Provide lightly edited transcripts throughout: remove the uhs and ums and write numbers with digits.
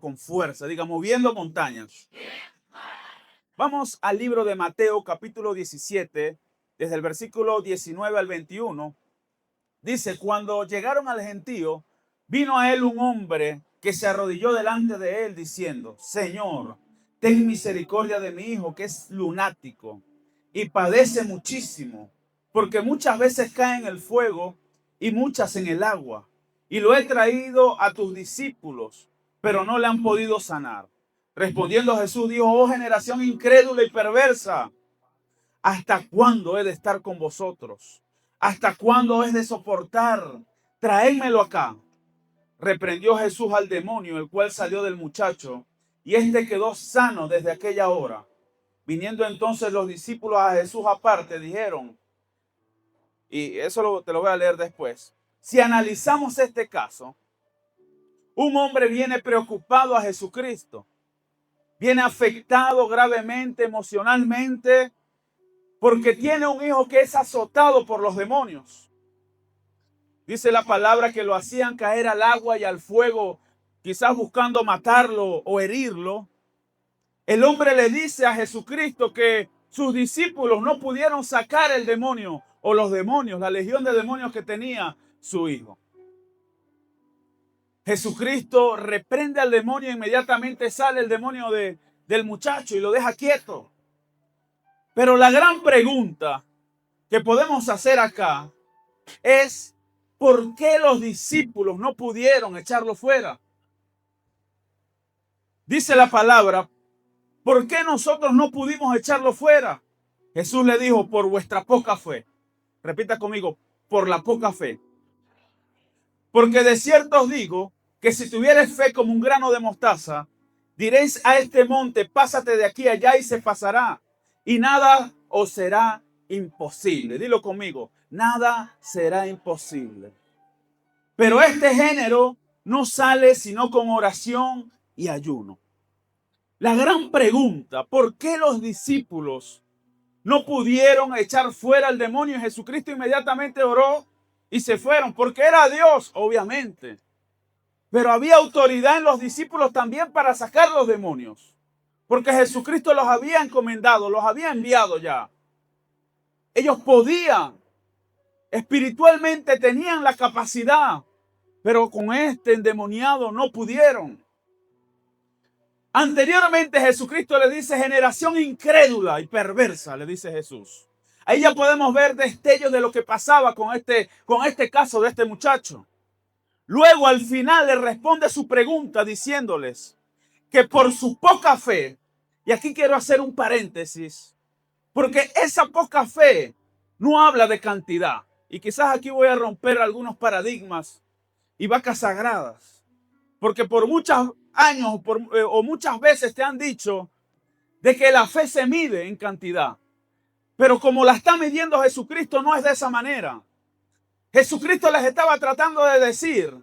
con fuerza. Diga, moviendo montañas. Vamos al libro de Mateo, capítulo 17, desde el versículo 19 al 21. Dice, cuando llegaron al gentío, vino a él un hombre que se arrodilló delante de él diciendo, Señor, ten misericordia de mi hijo, que es lunático y padece muchísimo, porque muchas veces cae en el fuego y muchas en el agua. Y lo he traído a tus discípulos, pero no le han podido sanar. Respondiendo Jesús dijo, oh generación incrédula y perversa, ¿hasta cuándo he de estar con vosotros? ¿Hasta cuándo he de soportar? Traédmelo acá. Reprendió Jesús al demonio, el cual salió del muchacho, y éste quedó sano desde aquella hora. Viniendo entonces los discípulos a Jesús aparte, dijeron, y eso te lo voy a leer después, si analizamos este caso, un hombre viene preocupado a Jesucristo, viene afectado gravemente, emocionalmente, porque tiene un hijo que es azotado por los demonios. Dice la palabra que lo hacían caer al agua y al fuego, quizás buscando matarlo o herirlo. El hombre le dice a Jesucristo que sus discípulos no pudieron sacar el demonio o los demonios, la legión de demonios que tenía su hijo. Jesucristo reprende al demonio e inmediatamente sale el demonio del muchacho y lo deja quieto. Pero la gran pregunta que podemos hacer acá es ¿por qué los discípulos no pudieron echarlo fuera? Dice la palabra, ¿por qué nosotros no pudimos echarlo fuera? Jesús le dijo, por vuestra poca fe. Repita conmigo, por la poca fe. Porque de cierto os digo que si tuvierais fe como un grano de mostaza, diréis a este monte, pásate de aquí a allá y se pasará. Y nada os será imposible. Dilo conmigo, nada será imposible. Pero este género no sale sino con oración y ayuno. La gran pregunta, ¿por qué los discípulos no pudieron echar fuera al demonio? Jesucristo inmediatamente oró y se fueron, porque era Dios, obviamente. Pero había autoridad en los discípulos también para sacar los demonios, porque Jesucristo los había encomendado, los había enviado ya. Ellos podían, espiritualmente tenían la capacidad, pero con este endemoniado no pudieron. Anteriormente Jesucristo le dice generación incrédula y perversa, le dice Jesús. Ahí ya podemos ver destellos de lo que pasaba con este caso de este muchacho. Luego al final le responde su pregunta diciéndoles que por su poca fe, y aquí quiero hacer un paréntesis, porque esa poca fe no habla de cantidad. Y quizás aquí voy a romper algunos paradigmas y vacas sagradas. Porque por muchos años o muchas veces te han dicho de que la fe se mide en cantidad. Pero como la está midiendo Jesucristo, no es de esa manera. Jesucristo les estaba tratando de decir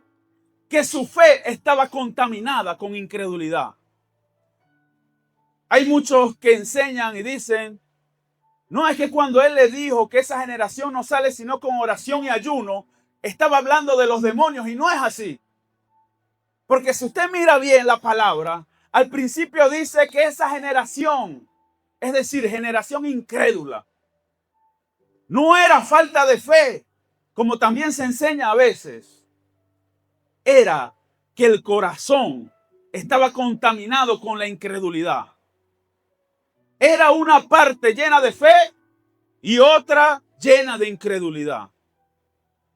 que su fe estaba contaminada con incredulidad. Hay muchos que enseñan y dicen, no, es que cuando él le dijo que esa generación no sale sino con oración y ayuno, estaba hablando de los demonios y no es así. Porque si usted mira bien la palabra, al principio dice que esa generación, es decir, generación incrédula, no era falta de fe, como también se enseña a veces. Era que el corazón estaba contaminado con la incredulidad. Era una parte llena de fe y otra llena de incredulidad.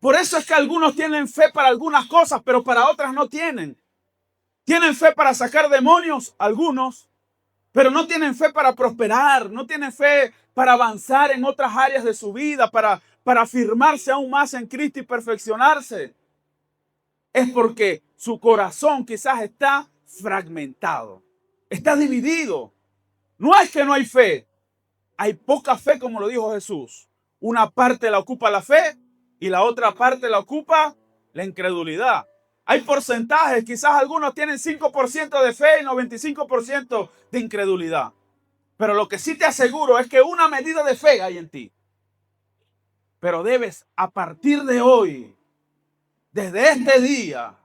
Por eso es que algunos tienen fe para algunas cosas, pero para otras no tienen. Tienen fe para sacar demonios, algunos, pero no tienen fe para prosperar, no tienen fe para avanzar en otras áreas de su vida, para afirmarse aún más en Cristo y perfeccionarse. Es porque su corazón quizás está fragmentado, está dividido. No es que no hay fe, hay poca fe, como lo dijo Jesús. Una parte la ocupa la fe y la otra parte la ocupa la incredulidad. Hay porcentajes, quizás algunos tienen 5% de fe y 95% de incredulidad. Pero lo que sí te aseguro es que una medida de fe hay en ti. Pero debes, a partir de hoy, desde este día,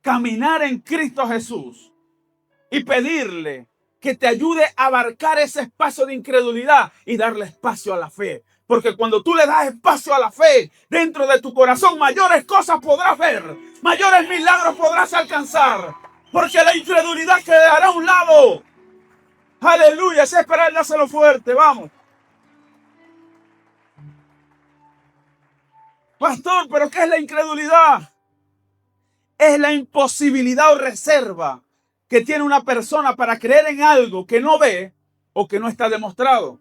caminar en Cristo Jesús y pedirle que te ayude a abarcar ese espacio de incredulidad y darle espacio a la fe. Porque cuando tú le das espacio a la fe dentro de tu corazón, mayores cosas podrás ver, mayores milagros podrás alcanzar. Porque la incredulidad quedará a un lado. Aleluya, es esperar, dáselo fuerte, vamos. Pastor, ¿pero qué es la incredulidad? Es la imposibilidad o reserva que tiene una persona para creer en algo que no ve o que no está demostrado.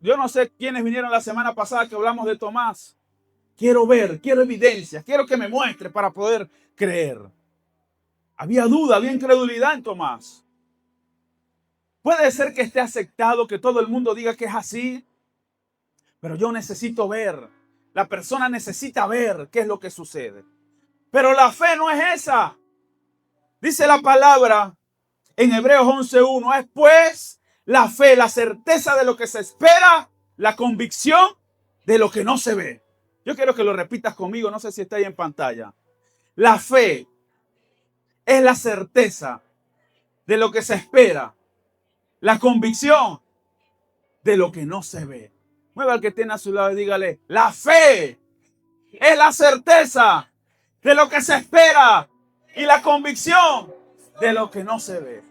Yo no sé quiénes vinieron la semana pasada que hablamos de Tomás. Quiero ver, quiero evidencias, quiero que me muestre para poder creer. Había duda, había incredulidad en Tomás. Puede ser que esté aceptado, que todo el mundo diga que es así, pero yo necesito ver. La persona necesita ver qué es lo que sucede. Pero la fe no es esa. Dice la palabra en Hebreos 11:1, es pues la fe, la certeza de lo que se espera, la convicción de lo que no se ve. Yo quiero que lo repitas conmigo, no sé si está ahí en pantalla. La fe es la certeza de lo que se espera, la convicción de lo que no se ve. Mueva al que tiene a su lado y dígale, la fe es la certeza de lo que se espera y la convicción de lo que no se ve.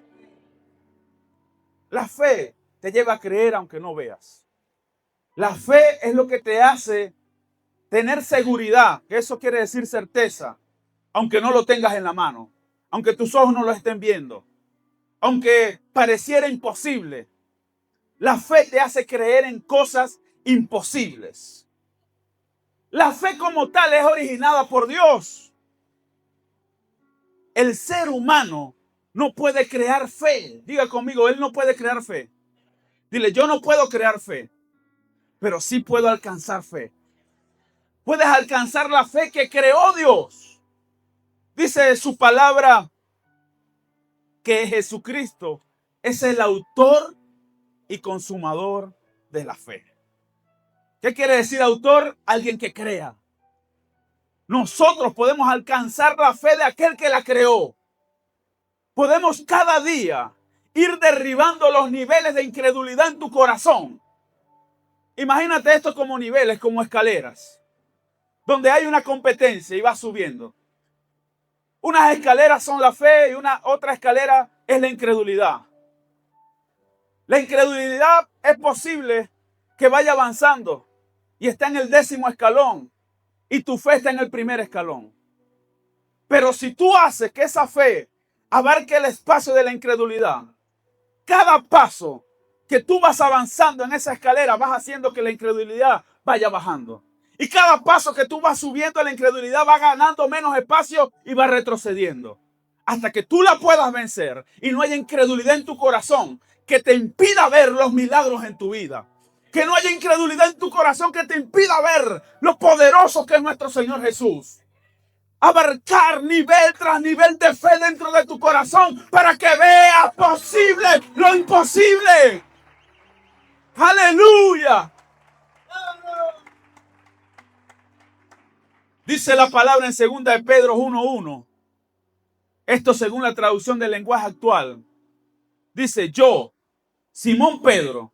La fe te lleva a creer aunque no veas. La fe es lo que te hace tener seguridad, que eso quiere decir certeza, aunque no lo tengas en la mano, aunque tus ojos no lo estén viendo, aunque pareciera imposible. La fe te hace creer en cosas imposibles. La fe como tal es originada por Dios. El ser humano no puede crear fe. Diga conmigo, él no puede crear fe. Dile, yo no puedo crear fe, pero sí puedo alcanzar fe. Puedes alcanzar la fe que creó Dios. Dice su palabra que Jesucristo es el autor y consumador de la fe. ¿Qué quiere decir autor? Alguien que crea. Nosotros podemos alcanzar la fe de aquel que la creó. Podemos cada día ir derribando los niveles de incredulidad en tu corazón. Imagínate esto como niveles, como escaleras, donde hay una competencia y va subiendo. Unas escaleras son la fe y otra escalera es la incredulidad. La incredulidad es posible que vaya avanzando y está en el 10º escalón y tu fe está en el primer escalón. Pero si tú haces que esa fe abarque el espacio de la incredulidad, cada paso que tú vas avanzando en esa escalera vas haciendo que la incredulidad vaya bajando. Y cada paso que tú vas subiendo, la incredulidad va ganando menos espacio y va retrocediendo. Hasta que tú la puedas vencer y no haya incredulidad en tu corazón que te impida ver los milagros en tu vida. Que no haya incredulidad en tu corazón que te impida ver lo poderoso que es nuestro Señor Jesús. Abarcar nivel tras nivel de fe dentro de tu corazón para que veas posible lo imposible. ¡Aleluya! Dice la palabra en 2 de Pedro 1:1. Esto según la traducción del lenguaje actual. Dice, yo, Simón Pedro,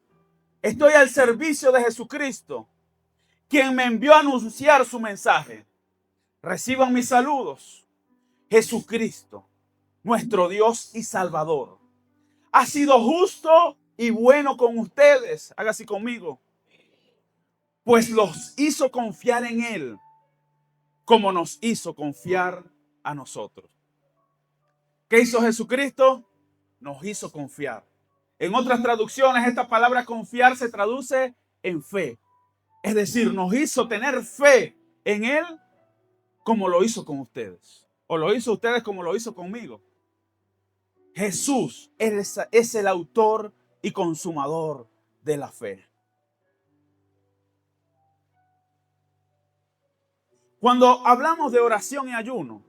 estoy al servicio de Jesucristo, quien me envió a anunciar su mensaje. Reciban mis saludos. Jesucristo, nuestro Dios y Salvador, ha sido justo y bueno con ustedes. Haga así conmigo. Pues los hizo confiar en Él, como nos hizo confiar a nosotros. ¿Qué hizo Jesucristo? Nos hizo confiar. En otras traducciones, esta palabra confiar se traduce en fe. Es decir, nos hizo tener fe en Él como lo hizo con ustedes. O lo hizo ustedes como lo hizo conmigo. Jesús es el autor y consumador de la fe. Cuando hablamos de oración y ayuno,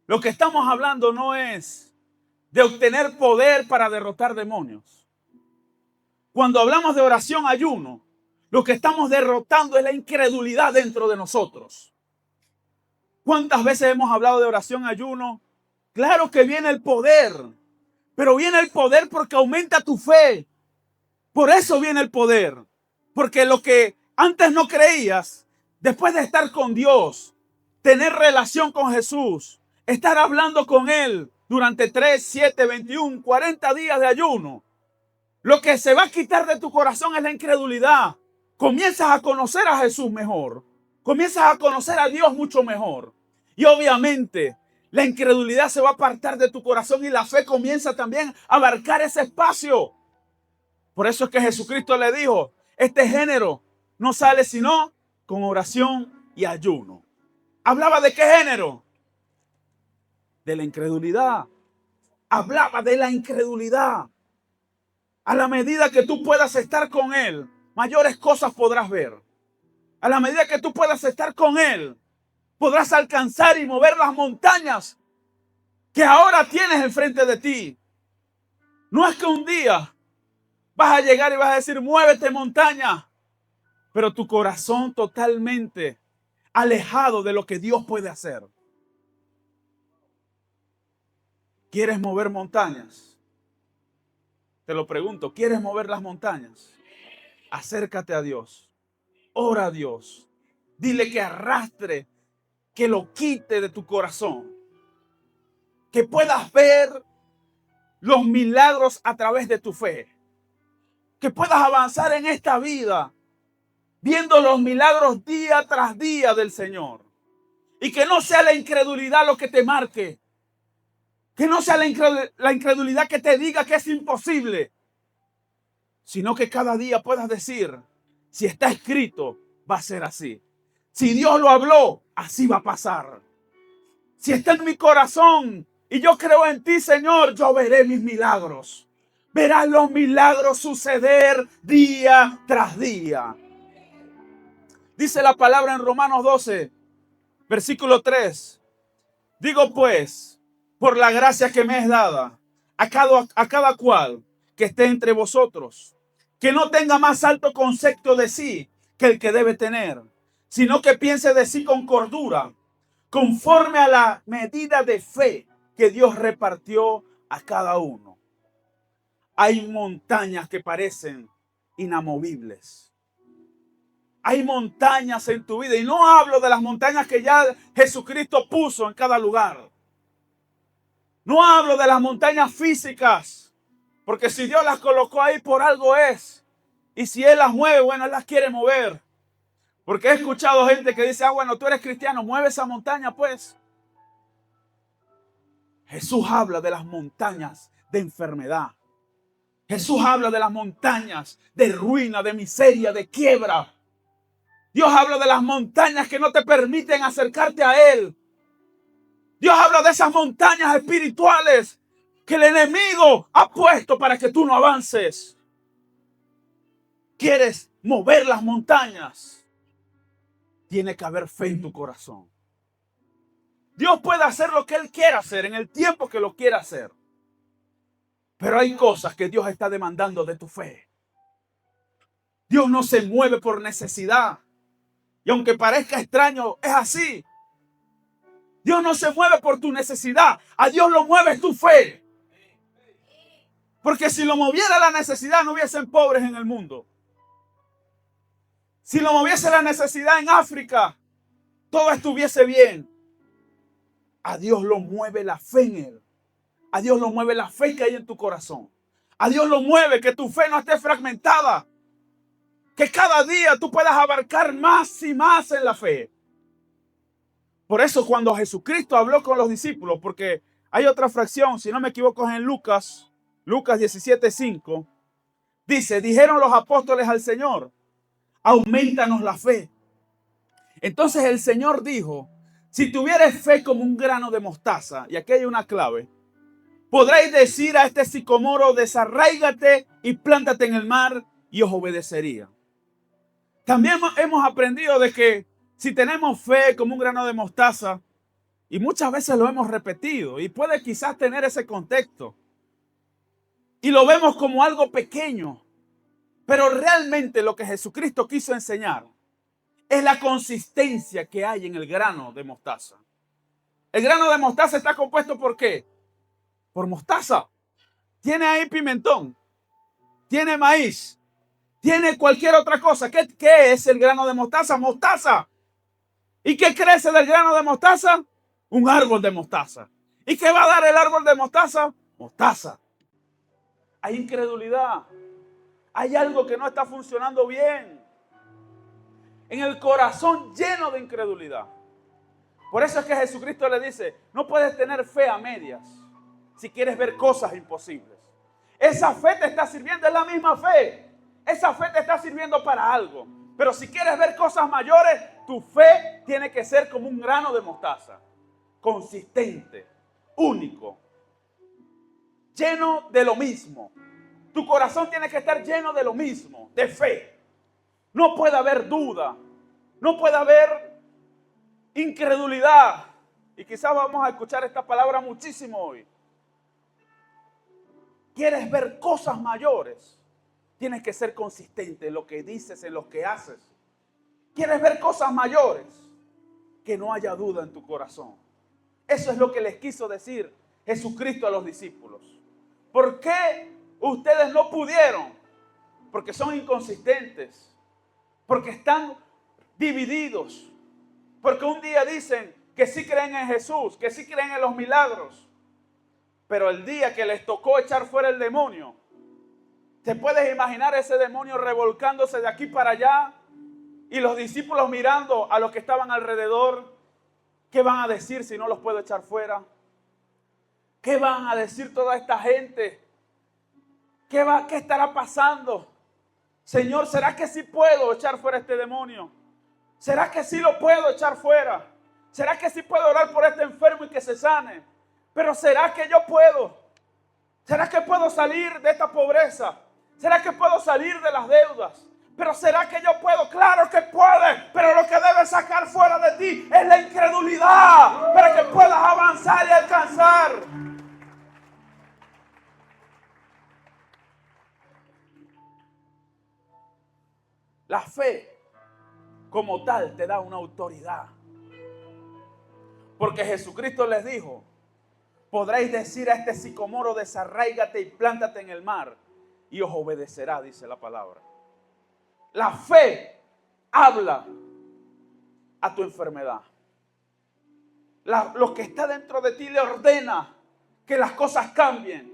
lo que estamos hablando no es de obtener poder para derrotar demonios. Cuando hablamos de oración y ayuno, lo que estamos derrotando es la incredulidad dentro de nosotros. ¿Cuántas veces hemos hablado de oración y ayuno? Claro que viene el poder Pero viene el poder porque aumenta tu fe. Por eso viene el poder. Porque lo que antes no creías, después de estar con Dios, tener relación con Jesús, estar hablando con Él durante 3, 7, 21, 40 días de ayuno, lo que se va a quitar de tu corazón es la incredulidad. Comienzas a conocer a Jesús mejor. Comienzas a conocer a Dios mucho mejor. Y obviamente la incredulidad se va a apartar de tu corazón y la fe comienza también a abarcar ese espacio. Por eso es que Jesucristo le dijo, este género no sale sino con oración y ayuno. ¿Hablaba de qué género? De la incredulidad. Hablaba de la incredulidad. A la medida que tú puedas estar con Él, mayores cosas podrás ver. A la medida que tú puedas estar con Él, podrás alcanzar y mover las montañas que ahora tienes enfrente de ti. No es que un día vas a llegar y vas a decir, muévete montaña, pero tu corazón totalmente alejado de lo que Dios puede hacer. ¿Quieres mover montañas? Te lo pregunto, ¿quieres mover las montañas? Acércate a Dios. Ora a Dios. Dile que arrastre, que lo quite de tu corazón. Que puedas ver los milagros a través de tu fe. Que puedas avanzar en esta vida viendo los milagros día tras día del Señor. Y que no sea la incredulidad lo que te marque. Que no sea la incredulidad que te diga que es imposible. Sino que cada día puedas decir, si está escrito, va a ser así. Si Dios lo habló, así va a pasar. Si está en mi corazón y yo creo en ti, Señor, yo veré mis milagros. Verás los milagros suceder día tras día. Dice la palabra en Romanos 12, versículo 3. Digo pues, por la gracia que me es dada, a cada cual que esté entre vosotros, que no tenga más alto concepto de sí que el que debe tener, sino que piense de sí con cordura, conforme a la medida de fe que Dios repartió a cada uno. Hay montañas que parecen inamovibles. Hay montañas en tu vida y no hablo de las montañas que ya Jesucristo puso en cada lugar. No hablo de las montañas físicas, porque si Dios las colocó ahí por algo es. Y si Él las mueve, bueno, Él las quiere mover. Porque he escuchado gente que dice, bueno, tú eres cristiano, mueve esa montaña pues. Jesús habla de las montañas de enfermedad. Jesús habla de las montañas de ruina, de miseria, de quiebra. Dios habla de las montañas que no te permiten acercarte a Él. Dios habla de esas montañas espirituales que el enemigo ha puesto para que tú no avances. ¿Quieres mover las montañas? Tiene que haber fe en tu corazón. Dios puede hacer lo que Él quiera hacer en el tiempo que lo quiera hacer. Pero hay cosas que Dios está demandando de tu fe. Dios no se mueve por necesidad. Y aunque parezca extraño, es así. Dios no se mueve por tu necesidad. A Dios lo mueve tu fe. Porque si lo moviera la necesidad, no hubiesen pobres en el mundo. Si lo moviese la necesidad en África, todo estuviese bien. A Dios lo mueve la fe en Él. A Dios lo mueve la fe que hay en tu corazón. A Dios lo mueve que tu fe no esté fragmentada. Que cada día tú puedas abarcar más y más en la fe. Por eso cuando Jesucristo habló con los discípulos, porque hay otra fracción, si no me equivoco es en Lucas 17:5, dice, dijeron los apóstoles al Señor, aumentanos la fe. Entonces el Señor dijo, si tuvieres fe como un grano de mostaza, y aquí hay una clave, podréis decir a este sicomoro, desarráigate y plántate en el mar, y os obedecería. También hemos aprendido de que si tenemos fe como un grano de mostaza, y muchas veces lo hemos repetido, y puede quizás tener ese contexto, y lo vemos como algo pequeño, pero realmente lo que Jesucristo quiso enseñar es la consistencia que hay en el grano de mostaza. El grano de mostaza está compuesto ¿por qué? Por mostaza. tiene ahí pimentón, tiene maíz, tiene cualquier otra cosa. ¿Qué es el grano de mostaza? Mostaza. ¿Y qué crece del grano de mostaza? Un árbol de mostaza. ¿Y qué va a dar el árbol de mostaza? Mostaza. Hay incredulidad. Hay algo que no está funcionando bien. En el corazón lleno de incredulidad. Por eso es que Jesucristo le dice, no puedes tener fe a medias si quieres ver cosas imposibles. Esa fe te está sirviendo, es la misma fe. Esa fe te está sirviendo para algo. Pero si quieres ver cosas mayores, tu fe tiene que ser como un grano de mostaza. Consistente, único, lleno de lo mismo. Tu corazón tiene que estar lleno de lo mismo, de fe. No puede haber duda, no puede haber incredulidad. Y quizás vamos a escuchar esta palabra muchísimo hoy. ¿Quieres ver cosas mayores? Tienes que ser consistente en lo que dices, en lo que haces. ¿Quieres ver cosas mayores? Que no haya duda en tu corazón. Eso es lo que les quiso decir Jesucristo a los discípulos. ¿Por qué ustedes no pudieron? Porque son inconsistentes. Porque están divididos. Porque un día dicen que sí creen en Jesús, que sí creen en los milagros. Pero el día que les tocó echar fuera el demonio, ¿te puedes imaginar ese demonio revolcándose de aquí para allá? Y los discípulos mirando a los que estaban alrededor. ¿Qué van a decir si no los puedo echar fuera? ¿Qué van a decir toda esta gente? ¿Qué estará pasando? Señor, ¿será que sí puedo echar fuera este demonio? ¿Será que sí lo puedo echar fuera? ¿Será que sí puedo orar por este enfermo y que se sane? Pero ¿será que yo puedo? ¿Será que puedo salir de esta pobreza? ¿Será que puedo salir de las deudas? Pero ¿será que yo puedo? Claro que puedes, pero lo que debes sacar fuera de ti es la incredulidad para que puedas avanzar y alcanzar. La fe como tal te da una autoridad. Porque Jesucristo les dijo, podréis decir a este sicomoro, desarráigate y plántate en el mar, y os obedecerá, dice la palabra. La fe habla a tu enfermedad. Lo que está dentro de ti le ordena que las cosas cambien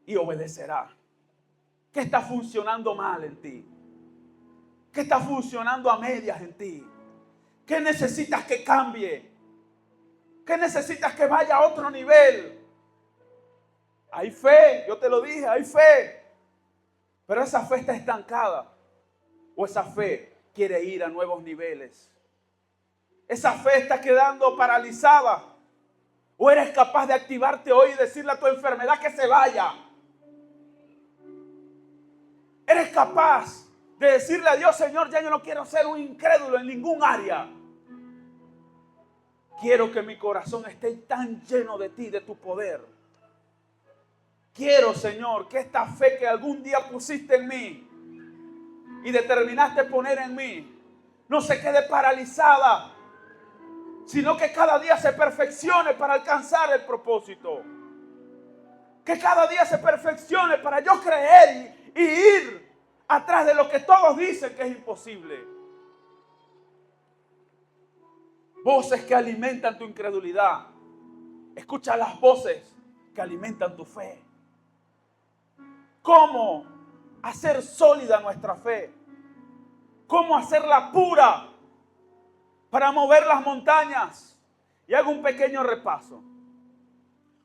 y obedecerá. ¿Qué está funcionando mal en ti? ¿Qué está funcionando a medias en ti? ¿Qué necesitas que cambie? ¿Qué necesitas que vaya a otro nivel? Hay fe, yo te lo dije, hay fe. Pero esa fe está estancada. O esa fe quiere ir a nuevos niveles. Esa fe está quedando paralizada. O eres capaz de activarte hoy y decirle a tu enfermedad que se vaya. Eres capaz de decirle a Dios, Señor, ya yo no quiero ser un incrédulo en ningún área. Quiero que mi corazón esté tan lleno de ti, de tu poder. Quiero, Señor, que esta fe que algún día pusiste en mí y determinaste poner en mí, no se quede paralizada, sino que cada día se perfeccione para alcanzar el propósito. Que cada día se perfeccione para yo creer y ir atrás de lo que todos dicen que es imposible. Voces que alimentan tu incredulidad. Escucha las voces que alimentan tu fe. ¿Cómo hacer sólida nuestra fe? ¿Cómo hacerla pura para mover las montañas? Y hago un pequeño repaso.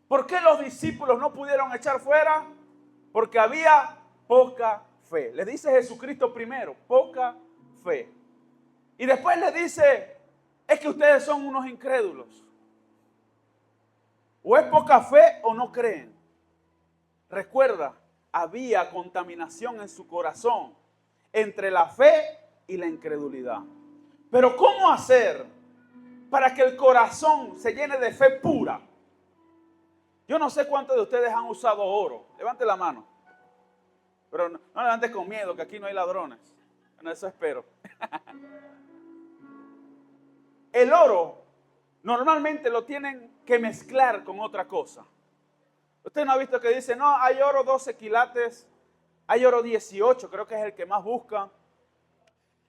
¿Por qué los discípulos no pudieron echar fuera? Porque había poca fe. Le dice Jesucristo primero, poca fe. Y después le dice, es que ustedes son unos incrédulos. O es poca fe o no creen. Recuerda, había contaminación en su corazón entre la fe y la incredulidad. Pero ¿cómo hacer para que el corazón se llene de fe pura? Yo no sé cuántos de ustedes han usado oro. Levante la mano. Pero no levantes con miedo, que aquí no hay ladrones. Bueno, eso espero. El oro normalmente lo tienen que mezclar con otra cosa. Usted no ha visto que dice, no, hay oro 12 quilates, hay oro 18, creo que es el que más buscan.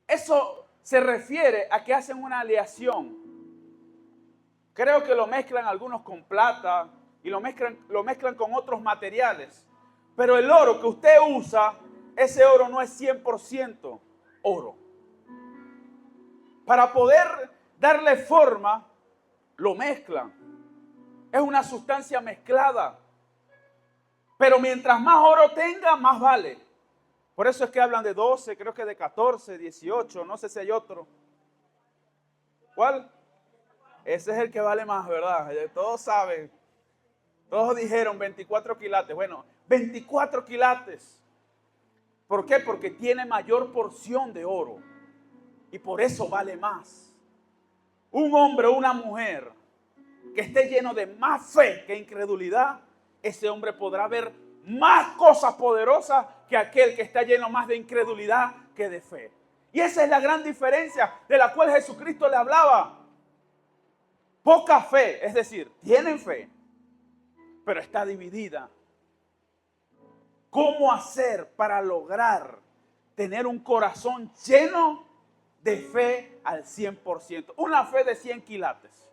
Eso se refiere a que hacen una aleación. Creo que lo mezclan algunos con plata y lo mezclan con otros materiales. Pero el oro que usted usa, ese oro no es 100% oro. Para poder darle forma, lo mezclan. Es una sustancia mezclada. Pero mientras más oro tenga, más vale. Por eso es que hablan de 12, creo que de 14, 18, no sé si hay otro. ¿Cuál? Ese es el que vale más, ¿verdad? Todos saben. Todos dijeron 24 quilates. Bueno, 24 quilates. ¿Por qué? Porque tiene mayor porción de oro. Y por eso vale más. Un hombre o una mujer que esté lleno de más fe que incredulidad, ese hombre podrá ver más cosas poderosas que aquel que está lleno más de incredulidad que de fe. Y esa es la gran diferencia de la cual Jesucristo le hablaba. Poca fe, es decir, tienen fe, pero está dividida. ¿Cómo hacer para lograr tener un corazón lleno de fe al 100%? Una fe de 100 quilates.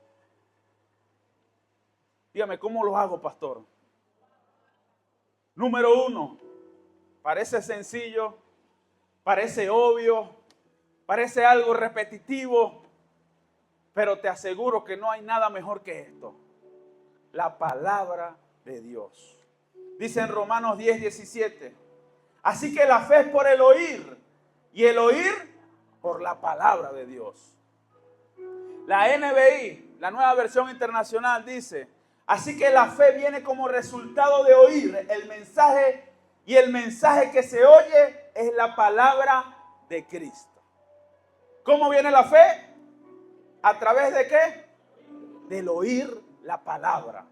Dígame, ¿cómo lo hago, pastor? Número 1, parece sencillo, parece obvio, parece algo repetitivo, pero te aseguro que no hay nada mejor que esto. La palabra de Dios. Dice en Romanos 10:17. Así que la fe es por el oír y el oír por la palabra de Dios. La NBI, la Nueva Versión Internacional, dice: así que la fe viene como resultado de oír el mensaje, y el mensaje que se oye es la palabra de Cristo. ¿Cómo viene la fe? ¿A través de qué? Del oír la palabra.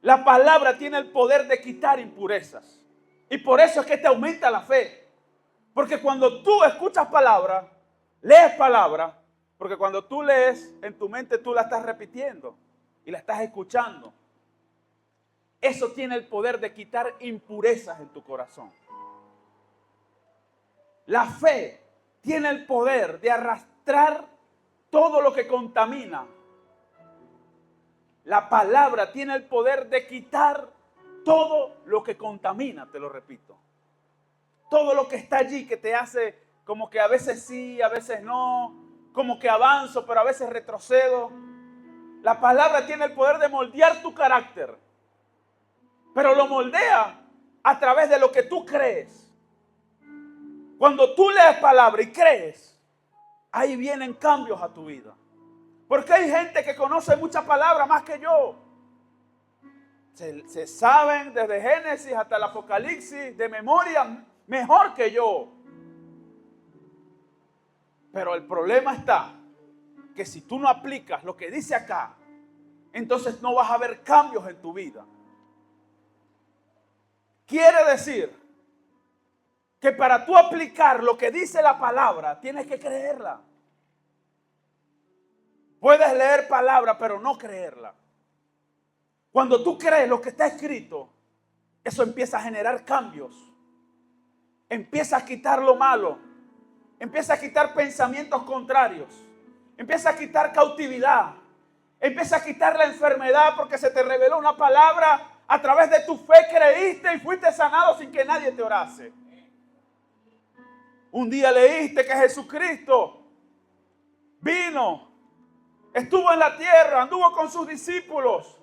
La palabra tiene el poder de quitar impurezas. Y por eso es que te aumenta la fe. Porque cuando tú escuchas palabra, lees palabra, porque cuando tú lees, en tu mente tú la estás repitiendo y la estás escuchando. Eso tiene el poder de quitar impurezas en tu corazón. La fe tiene el poder de arrastrar todo lo que contamina. La palabra tiene el poder de quitar todo lo que contamina, te lo repito. Todo lo que está allí que te hace como que a veces sí, a veces no, como que avanzo, pero a veces retrocedo. La palabra tiene el poder de moldear tu carácter, pero lo moldea a través de lo que tú crees. Cuando tú lees palabra y crees, ahí vienen cambios a tu vida. Porque hay gente que conoce muchas palabras más que yo. Se saben desde Génesis hasta el Apocalipsis de memoria mejor que yo. Pero el problema está que si tú no aplicas lo que dice acá, entonces no vas a ver cambios en tu vida. Quiere decir que para tú aplicar lo que dice la palabra, tienes que creerla. Puedes leer palabra, pero no creerla. Cuando tú crees lo que está escrito, eso empieza a generar cambios. Empieza a quitar lo malo. Empieza a quitar pensamientos contrarios. Empieza a quitar cautividad. Empieza a quitar la enfermedad porque se te reveló una palabra. A través de tu fe creíste y fuiste sanado sin que nadie te orase. Un día leíste que Jesucristo vino, estuvo en la tierra, anduvo con sus discípulos,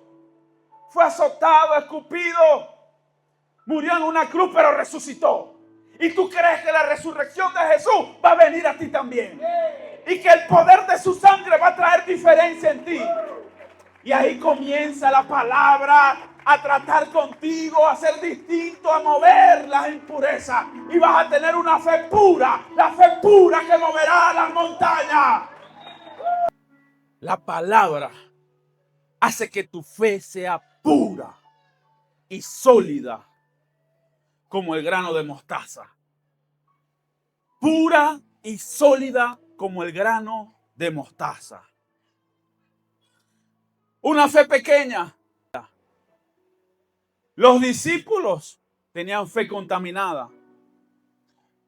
fue azotado, escupido, murió en una cruz, pero resucitó. Y tú crees que la resurrección de Jesús va a venir a ti también. Y que el poder de su sangre va a traer diferencia en ti. Y ahí comienza la palabra a tratar contigo, a ser distinto, a mover las impurezas. Y vas a tener una fe pura, la fe pura que moverá las montañas. La palabra hace que tu fe sea pura y sólida como el grano de mostaza. Pura y sólida como el grano de mostaza. Una fe pequeña Los discípulos tenían fe contaminada.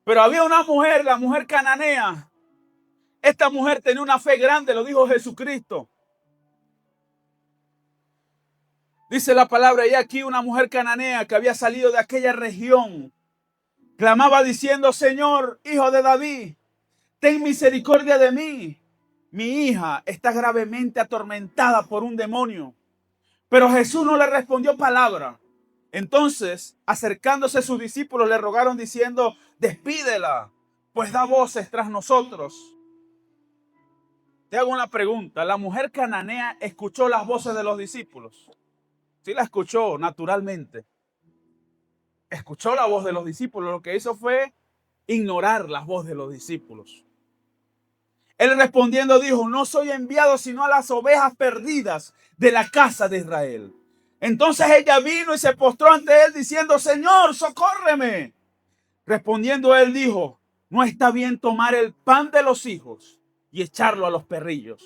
Pero había una mujer, la mujer cananea. Esta mujer tenía una fe grande, lo dijo Jesucristo. Dice la palabra, y aquí una mujer cananea que había salido de aquella región, clamaba diciendo: Señor, hijo de David, ten misericordia de mí. Mi hija está gravemente atormentada por un demonio. Pero Jesús no le respondió palabra. Entonces, acercándose sus discípulos, le rogaron diciendo: despídela, pues da voces tras nosotros. Te hago una pregunta. ¿La mujer cananea escuchó las voces de los discípulos? Sí, la escuchó naturalmente. Escuchó la voz de los discípulos. Lo que hizo fue ignorar la voz de los discípulos. Él respondiendo dijo: no soy enviado sino a las ovejas perdidas de la casa de Israel. Entonces ella vino y se postró ante él diciendo: Señor, socórreme. Respondiendo él dijo: no está bien tomar el pan de los hijos y echarlo a los perrillos.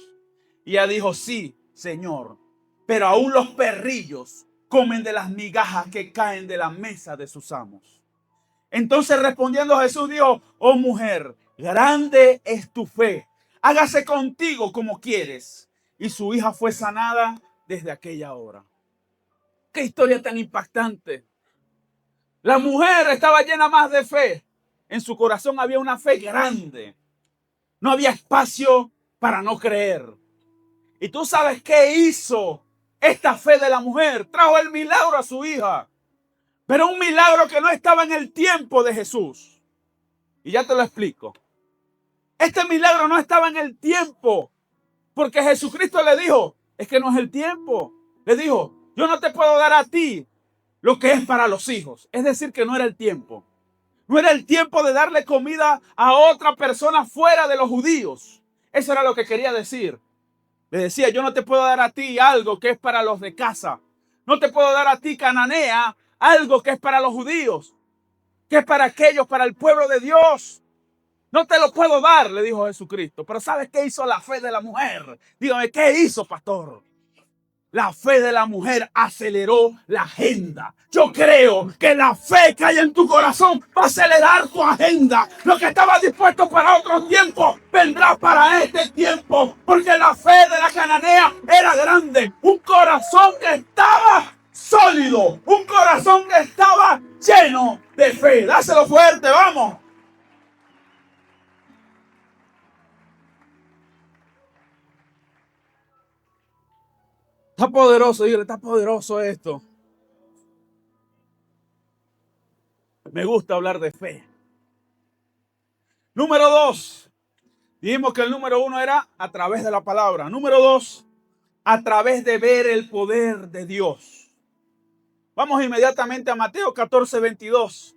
Y ella dijo: sí, Señor, pero aún los perrillos comen de las migajas que caen de la mesa de sus amos. Entonces respondiendo Jesús dijo: oh mujer, grande es tu fe, hágase contigo como quieres. Y su hija fue sanada desde aquella hora. ¡Qué historia tan impactante! La mujer estaba llena más de fe. En su corazón había una fe grande. No había espacio para no creer. ¿Y tú sabes qué hizo esta fe de la mujer? Trajo el milagro a su hija. Pero un milagro que no estaba en el tiempo de Jesús. Y ya te lo explico. Este milagro no estaba en el tiempo. Porque Jesucristo le dijo: es que no es el tiempo. Le dijo: yo no te puedo dar a ti lo que es para los hijos. Es decir, que no era el tiempo. No era el tiempo de darle comida a otra persona fuera de los judíos. Eso era lo que quería decir. Le decía: yo no te puedo dar a ti algo que es para los de casa. No te puedo dar a ti, cananea, algo que es para los judíos, que es para aquellos, para el pueblo de Dios. No te lo puedo dar, le dijo Jesucristo. Pero ¿sabes qué hizo la fe de la mujer? Dígame, ¿qué hizo, pastor? La fe de la mujer aceleró la agenda. Yo creo que la fe que hay en tu corazón va a acelerar tu agenda. Lo que estaba dispuesto para otro tiempo vendrá para este tiempo. Porque la fe de la cananea era grande. Un corazón que estaba sólido. Un corazón que estaba lleno de fe. Dáselo fuerte, vamos. Está poderoso, dígale, está poderoso esto. Me gusta hablar de fe. Número 2. Dijimos que el número 1 era a través de la palabra. Número 2, a través de ver el poder de Dios. Vamos inmediatamente a Mateo 14:22.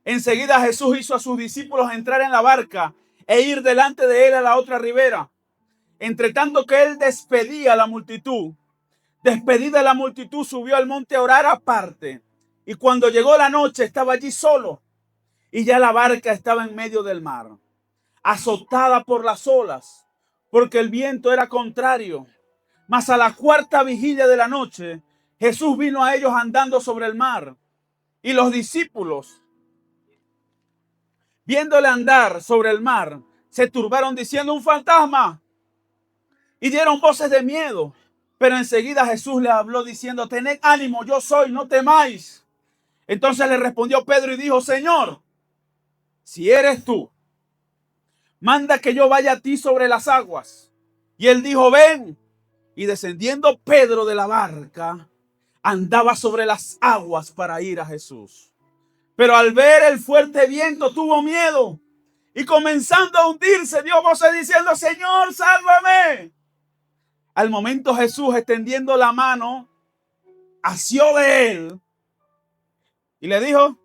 Enseguida Jesús hizo a sus discípulos entrar en la barca e ir delante de él a la otra ribera. Entre tanto que él despedida la multitud, subió al monte a orar aparte. Y cuando llegó la noche estaba allí solo. Y ya la barca estaba en medio del mar, azotada por las olas, porque el viento era contrario. Mas a la cuarta vigilia de la noche, Jesús vino a ellos andando sobre el mar. Y los discípulos, viéndole andar sobre el mar, se turbaron diciendo: un fantasma. Y dieron voces de miedo. Pero enseguida Jesús les habló diciendo: tened ánimo, yo soy, no temáis. Entonces le respondió Pedro y dijo: Señor, si eres tú, manda que yo vaya a ti sobre las aguas. Y él dijo: ven. Y descendiendo Pedro de la barca, andaba sobre las aguas para ir a Jesús. Pero al ver el fuerte viento tuvo miedo y comenzando a hundirse dio voces diciendo: Señor, sálvame. Al momento Jesús, extendiendo la mano, asió de él y le dijo: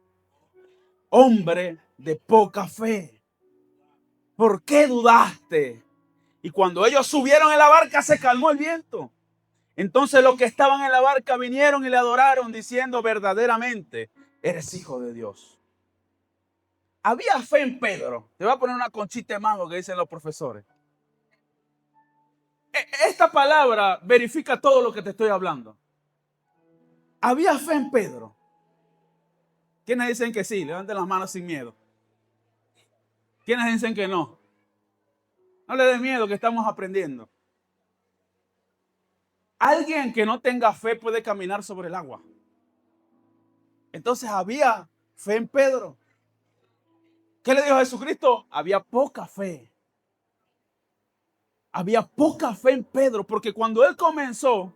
hombre de poca fe, ¿por qué dudaste? Y cuando ellos subieron en la barca se calmó el viento. Entonces los que estaban en la barca vinieron y le adoraron diciendo: verdaderamente eres hijo de Dios. Había fe en Pedro. Te voy a poner una conchita de mango que dicen los profesores. Esta palabra verifica todo lo que te estoy hablando. ¿Había fe en Pedro? ¿Quiénes dicen que sí? Levanten las manos sin miedo. ¿Quiénes dicen que no? No le dé miedo, que estamos aprendiendo. Alguien que no tenga fe puede caminar sobre el agua. Entonces había fe en Pedro. ¿Qué le dijo Jesucristo? Había poca fe. Había poca fe en Pedro, porque cuando él comenzó,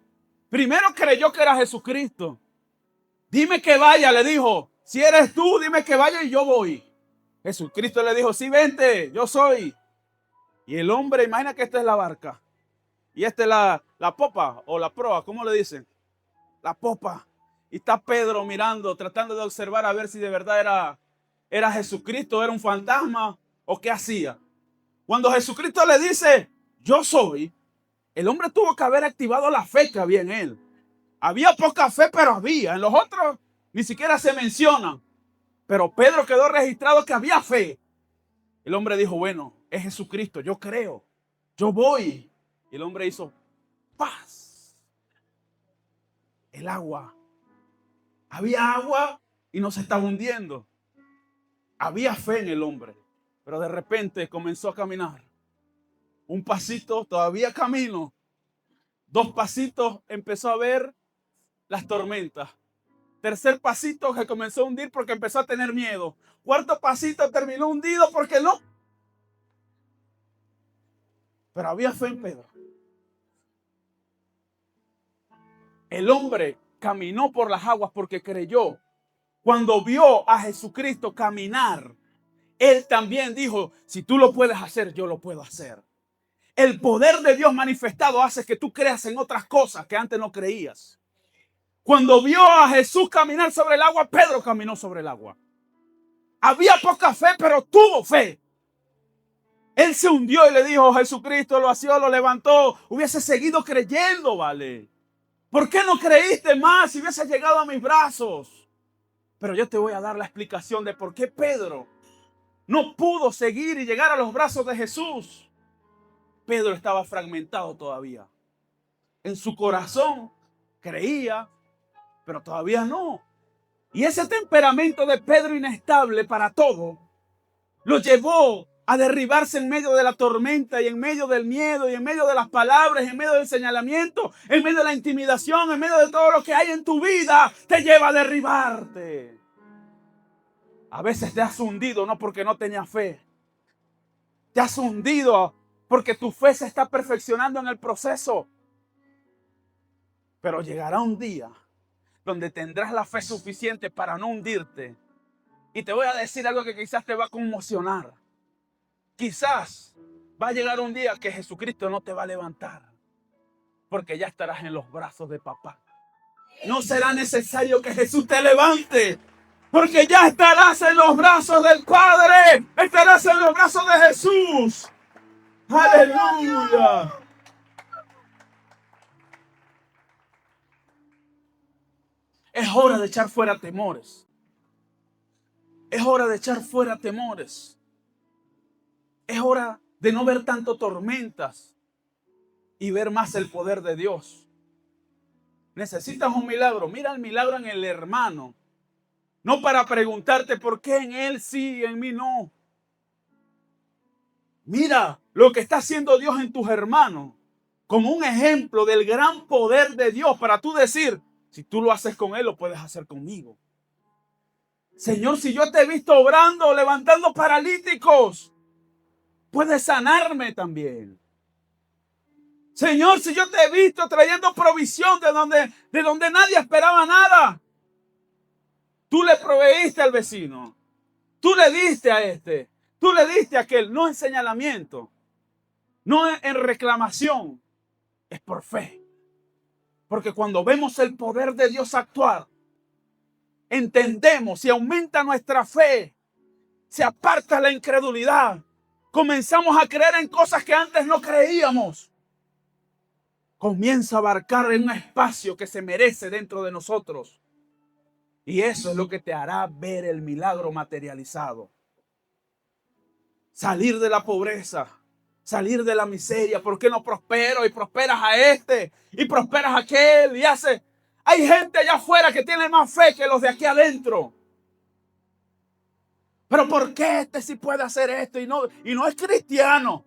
primero creyó que era Jesucristo. Dime que vaya, le dijo. Si eres tú, dime que vaya y yo voy. Jesucristo le dijo, sí, vente, yo soy. Y el hombre, imagina que esta es la barca. Y esta es la popa o la proa, ¿cómo le dicen? La popa. Y está Pedro mirando, tratando de observar a ver si de verdad era Jesucristo, era un fantasma o qué hacía. Cuando Jesucristo le dice, yo soy, el hombre tuvo que haber activado la fe que había en él. Había poca fe, pero había. En los otros ni siquiera se menciona. Pero Pedro quedó registrado que había fe. El hombre dijo, bueno, es Jesucristo, yo creo, yo voy. Y el hombre hizo paz. El agua. Había agua y no se estaba hundiendo. Había fe en el hombre. Pero de repente comenzó a caminar. Un pasito, todavía camino. 2 pasitos, empezó a ver las tormentas. Tercer pasito, que comenzó a hundir porque empezó a tener miedo. 4º pasito, terminó hundido porque no. Pero había fe en Pedro. El hombre caminó por las aguas porque creyó. Cuando vio a Jesucristo caminar, él también dijo, si tú lo puedes hacer, yo lo puedo hacer. El poder de Dios manifestado hace que tú creas en otras cosas que antes no creías. Cuando vio a Jesús caminar sobre el agua, Pedro caminó sobre el agua. Había poca fe, pero tuvo fe. Él se hundió y le dijo, Jesucristo lo asió, lo levantó. Hubiese seguido creyendo, ¿vale? ¿Por qué no creíste más si hubiese llegado a mis brazos? Pero yo te voy a dar la explicación de por qué Pedro no pudo seguir y llegar a los brazos de Jesús. Pedro estaba fragmentado todavía. En su corazón creía, pero todavía no. Y ese temperamento de Pedro inestable para todo, lo llevó a derribarse en medio de la tormenta y en medio del miedo y en medio de las palabras, en medio del señalamiento, en medio de la intimidación, en medio de todo lo que hay en tu vida, te lleva a derribarte. A veces te has hundido no porque no tenías fe. Te has hundido porque tu fe se está perfeccionando en el proceso. Pero llegará un día donde tendrás la fe suficiente para no hundirte. Y te voy a decir algo que quizás te va a conmocionar. Quizás va a llegar un día que Jesucristo no te va a levantar, porque ya estarás en los brazos de papá. No será necesario que Jesús te levante, porque ya estarás en los brazos del Padre. Estarás en los brazos de Jesús. ¡Aleluya! Es hora de echar fuera temores. Es hora de echar fuera temores. Es hora de no ver tanto tormentas y ver más el poder de Dios. Necesitas un milagro. Mira el milagro en el hermano. No para preguntarte por qué en él sí y en mí no. Mira lo que está haciendo Dios en tus hermanos como un ejemplo del gran poder de Dios para tú decir, si tú lo haces con él, lo puedes hacer conmigo. Señor, si yo te he visto obrando, levantando paralíticos, puedes sanarme también. Señor, si yo te he visto trayendo provisión de donde nadie esperaba nada. Tú le proveíste al vecino. Tú le diste a este. Tú le diste a aquel. No en señalamiento. No en reclamación. Es por fe. Porque cuando vemos el poder de Dios actuar, entendemos y aumenta nuestra fe. Se aparta la incredulidad. Comenzamos a creer en cosas que antes no creíamos. Comienza a abarcar en un espacio que se merece dentro de nosotros. Y eso es lo que te hará ver el milagro materializado. Salir de la pobreza, salir de la miseria. ¿Por qué no prospero? Y prosperas a este, y prosperas a aquel, y hace Hay gente allá afuera que tiene más fe que los de aquí adentro. Pero ¿por qué este sí puede hacer esto y no es cristiano?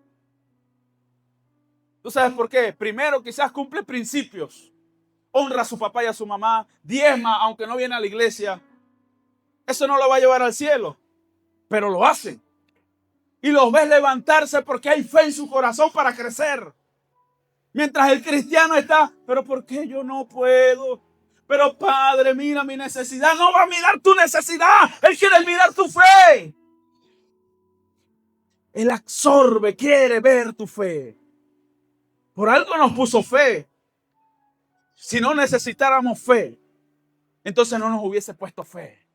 ¿Tú sabes por qué? Primero, quizás cumple principios. Honra a su papá y a su mamá. Diezma, aunque no viene a la iglesia. Eso no lo va a llevar al cielo. Pero lo hace. Y los ves levantarse porque hay fe en su corazón para crecer. Mientras el cristiano está, pero ¿por qué yo no puedo? Pero Padre, mira mi necesidad. No va a mirar tu necesidad. Él quiere mirar tu fe. Él absorbe, quiere ver tu fe. Por algo nos puso fe. Si no necesitáramos fe, entonces no nos hubiese puesto fe.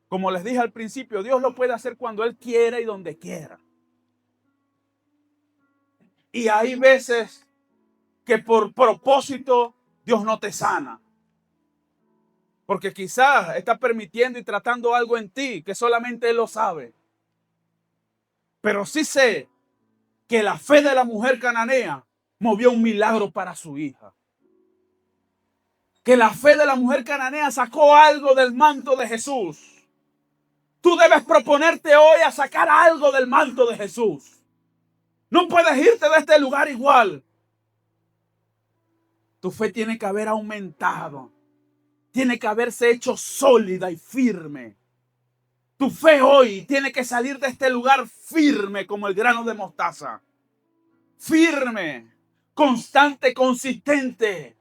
Como les dije al principio, Dios lo puede hacer cuando Él quiera y donde quiera. Y hay veces que por propósito Dios no te sana. Porque quizás está permitiendo y tratando algo en ti que solamente Él lo sabe. Pero sí sé que la fe de la mujer cananea movió un milagro para su hija. Que la fe de la mujer cananea sacó algo del manto de Jesús. Tú debes proponerte hoy a sacar algo del manto de Jesús. No puedes irte de este lugar igual. Tu fe tiene que haber aumentado. Tiene que haberse hecho sólida y firme. Tu fe hoy tiene que salir de este lugar firme como el grano de mostaza. Firme, constante, consistente,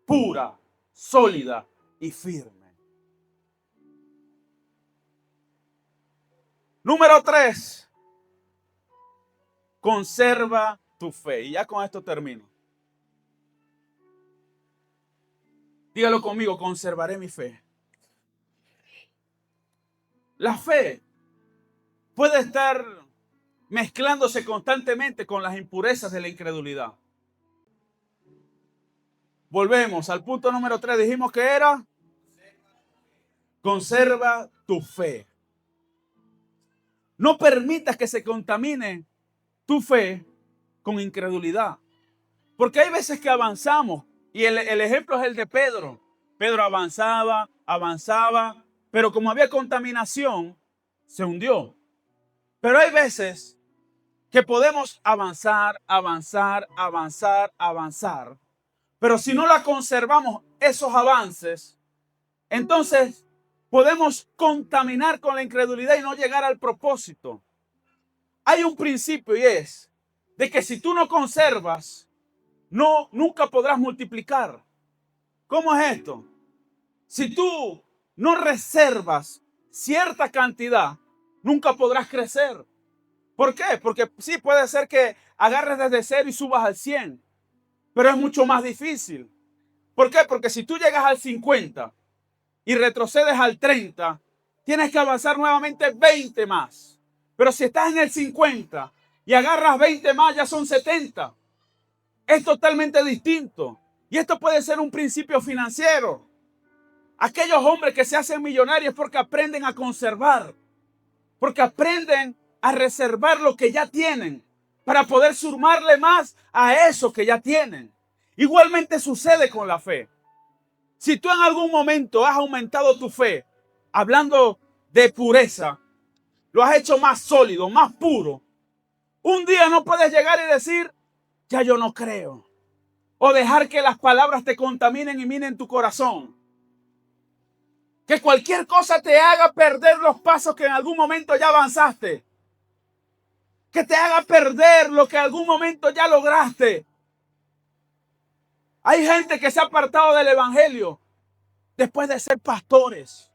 pura, sólida y firme. Número 3. Conserva tu fe. Y ya con esto termino. Dígalo conmigo, conservaré mi fe. La fe puede estar mezclándose constantemente con las impurezas de la incredulidad. Volvemos al punto número 3. Dijimos que era: conserva tu fe. No permitas que se contamine tu fe con incredulidad. Porque hay veces que avanzamos. Y el ejemplo es el de Pedro. Pedro avanzaba, pero como había contaminación, se hundió. Pero hay veces que podemos avanzar. Pero si no la conservamos esos avances, entonces podemos contaminar con la incredulidad y no llegar al propósito. Hay un principio y es de que si tú no conservas, nunca podrás multiplicar. ¿Cómo es esto? Si tú no reservas cierta cantidad, nunca podrás crecer. ¿Por qué? Porque sí, puede ser que agarres desde 0 y subas al 100, pero es mucho más difícil. ¿Por qué? Porque si tú llegas al 50 y retrocedes al 30, tienes que avanzar nuevamente 20 más. Pero si estás en el 50 y agarras 20 más, ya son 70. Es totalmente distinto. Y esto puede ser un principio financiero. Aquellos hombres que se hacen millonarios porque aprenden a conservar, porque aprenden a reservar lo que ya tienen para poder sumarle más a eso que ya tienen. Igualmente sucede con la fe. Si tú en algún momento has aumentado tu fe, hablando de pureza, lo has hecho más sólido, más puro, un día no puedes llegar y decir: ya yo no creo. O dejar que las palabras te contaminen y minen tu corazón. Que cualquier cosa te haga perder los pasos que en algún momento ya avanzaste. Que te haga perder lo que en algún momento ya lograste. Hay gente que se ha apartado del evangelio después de ser pastores.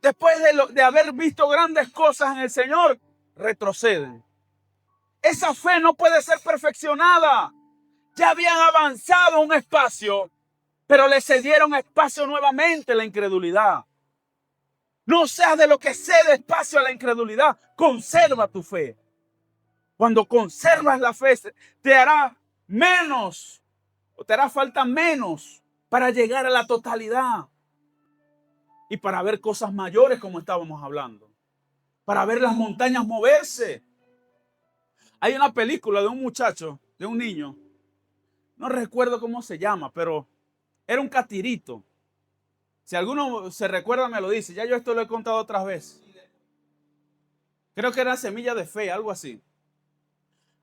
Después de haber visto grandes cosas en el Señor, retroceden. Esa fe no puede ser perfeccionada. Ya habían avanzado un espacio, pero le cedieron espacio nuevamente a la incredulidad. No seas de lo que cede espacio a la incredulidad. Conserva tu fe. Cuando conservas la fe, te hará menos, o te hará falta menos para llegar a la totalidad. Y para ver cosas mayores, como estábamos hablando. Para ver las montañas moverse. Hay una película de un muchacho, de un niño, no recuerdo cómo se llama, pero era un catirito. Si alguno se recuerda, me lo dice. Ya yo esto lo he contado otras veces. Creo que era semilla de fe, algo así.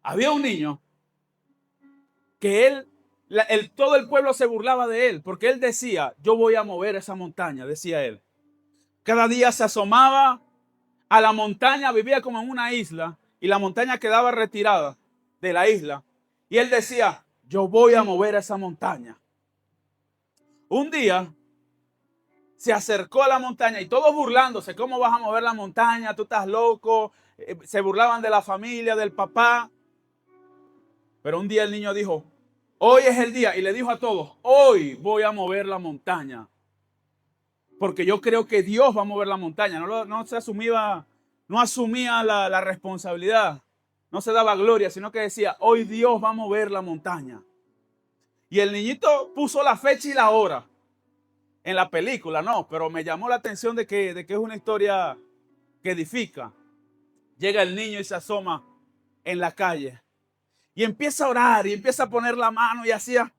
Había un niño que todo el pueblo se burlaba de él, porque él decía, yo voy a mover esa montaña, decía él. Cada día se asomaba a la montaña, vivía como en una isla, y la montaña quedaba retirada de la isla. Y él decía, yo voy a mover esa montaña. Un día se acercó a la montaña y todos burlándose, ¿cómo vas a mover la montaña? Tú estás loco. Se burlaban de la familia, del papá. Pero un día el niño dijo, hoy es el día. Y le dijo a todos, hoy voy a mover la montaña. Porque yo creo que Dios va a mover la montaña. No asumía la responsabilidad. No se daba gloria, sino que decía, hoy Dios va a mover la montaña. Y el niñito puso la fecha y la hora. En la película, no, pero me llamó la atención de que es una historia que edifica. Llega el niño y se asoma en la calle. Y empieza a orar y empieza a poner la mano y hacía.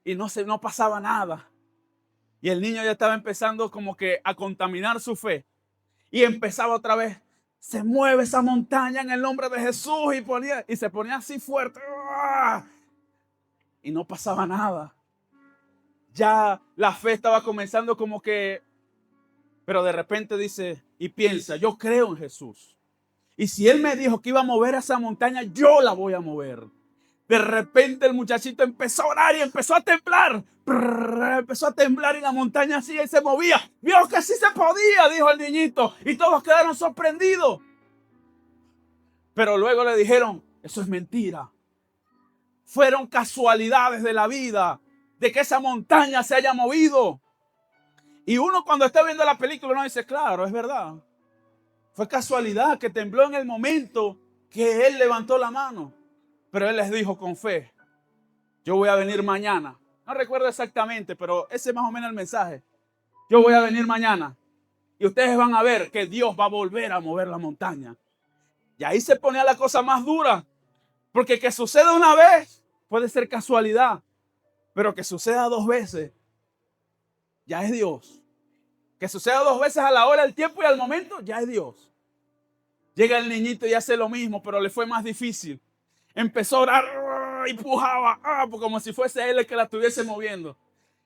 Y no pasaba nada. Y el niño ya estaba empezando como que a contaminar su fe. Y empezaba otra vez. Se mueve esa montaña en el nombre de Jesús. Y se ponía así fuerte. Y no pasaba nada. Ya la fe estaba comenzando como que, pero de repente dice y piensa, yo creo en Jesús. Y si Él me dijo que iba a mover esa montaña, yo la voy a mover. De repente el muchachito empezó a orar y empezó a temblar. Empezó a temblar y la montaña así y se movía. Vio que sí se podía, dijo el niñito. Y todos quedaron sorprendidos. Pero luego le dijeron, eso es mentira. Fueron casualidades de la vida, de que esa montaña se haya movido. Y uno cuando está viendo la película no dice, claro, es verdad. Fue casualidad que tembló en el momento que él levantó la mano. Pero él les dijo con fe, yo voy a venir mañana. No recuerdo exactamente, pero ese es más o menos el mensaje. Yo voy a venir mañana. Y ustedes van a ver que Dios va a volver a mover la montaña. Y ahí se ponía la cosa más dura. Porque que suceda una vez puede ser casualidad. Pero que suceda 2 veces, ya es Dios. Que suceda 2 veces a la hora, al tiempo y al momento, ya es Dios. Llega el niñito y hace lo mismo, pero le fue más difícil. Empezó a orar y pujaba, como si fuese él el que la estuviese moviendo.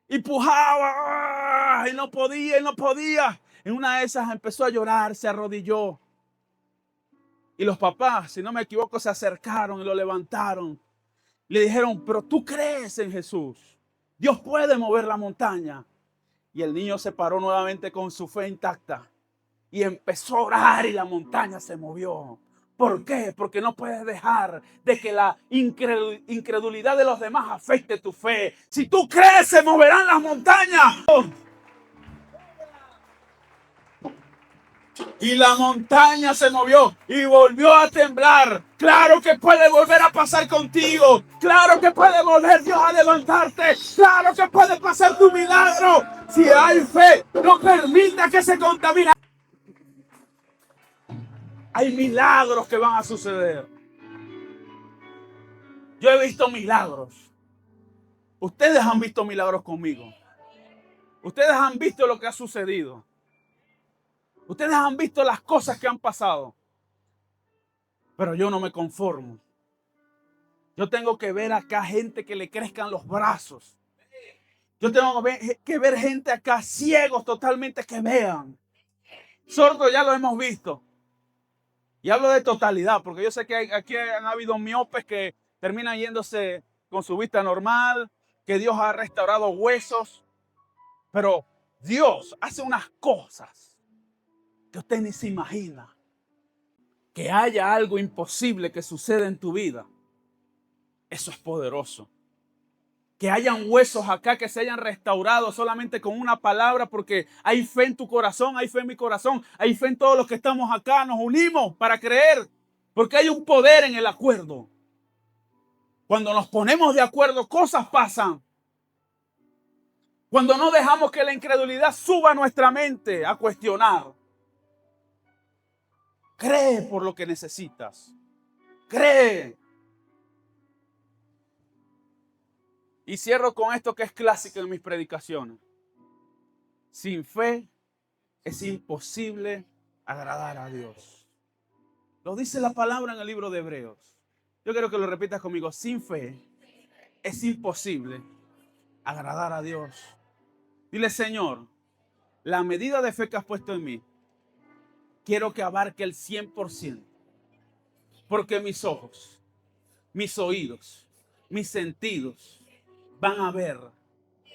Y pujaba, y no podía, y no podía. En una de esas empezó a llorar, se arrodilló. Y los papás, si no me equivoco, se acercaron y lo levantaron. Le dijeron, pero tú crees en Jesús. Dios puede mover la montaña. Y el niño se paró nuevamente con su fe intacta. Y empezó a orar y la montaña se movió. ¿Por qué? Porque no puedes dejar de que la incredulidad de los demás afecte tu fe. Si tú crees, se moverán las montañas. Y la montaña se movió y volvió a temblar. Claro que puede volver a pasar contigo. Claro que puede volver Dios a levantarte. Claro que puede pasar tu milagro. Si hay fe, no permita que se contamine. Hay milagros que van a suceder. Yo he visto milagros. Ustedes han visto milagros conmigo. Ustedes han visto lo que ha sucedido. Ustedes han visto las cosas que han pasado. Pero yo no me conformo. Yo tengo que ver acá gente que le crezcan los brazos. Yo tengo que ver gente acá ciegos totalmente que vean. Sordos ya lo hemos visto. Y hablo de totalidad, porque yo sé que aquí han habido miopes que terminan yéndose con su vista normal, que Dios ha restaurado huesos. Pero Dios hace unas cosas que usted ni se imagina. Que haya algo imposible que suceda en tu vida. Eso es poderoso. Que hayan huesos acá que se hayan restaurado solamente con una palabra, porque hay fe en tu corazón, hay fe en mi corazón, hay fe en todos los que estamos acá, nos unimos para creer, porque hay un poder en el acuerdo. Cuando nos ponemos de acuerdo, cosas pasan. Cuando no dejamos que la incredulidad suba a nuestra mente a cuestionar. Cree por lo que necesitas. Cree. Y cierro con esto que es clásico en mis predicaciones. Sin fe es imposible agradar a Dios. Lo dice la palabra en el libro de Hebreos. Yo quiero que lo repitas conmigo. Sin fe es imposible agradar a Dios. Dile, Señor, la medida de fe que has puesto en mí, quiero que abarque el 100%. Porque mis ojos, mis oídos, mis sentidos van a ver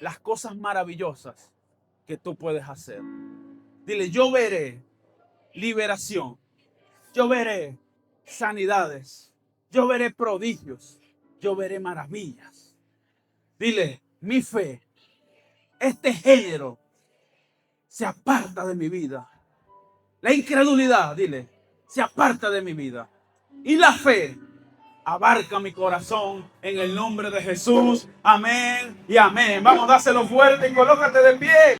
las cosas maravillosas que tú puedes hacer. Dile, yo veré liberación. Yo veré sanidades. Yo veré prodigios. Yo veré maravillas. Dile, mi fe, este género se aparta de mi vida. La incredulidad, dile, se aparta de mi vida. Y la fe abarca mi corazón en el nombre de Jesús. Amén y amén. Vamos, dáselo fuerte y colócate de pie.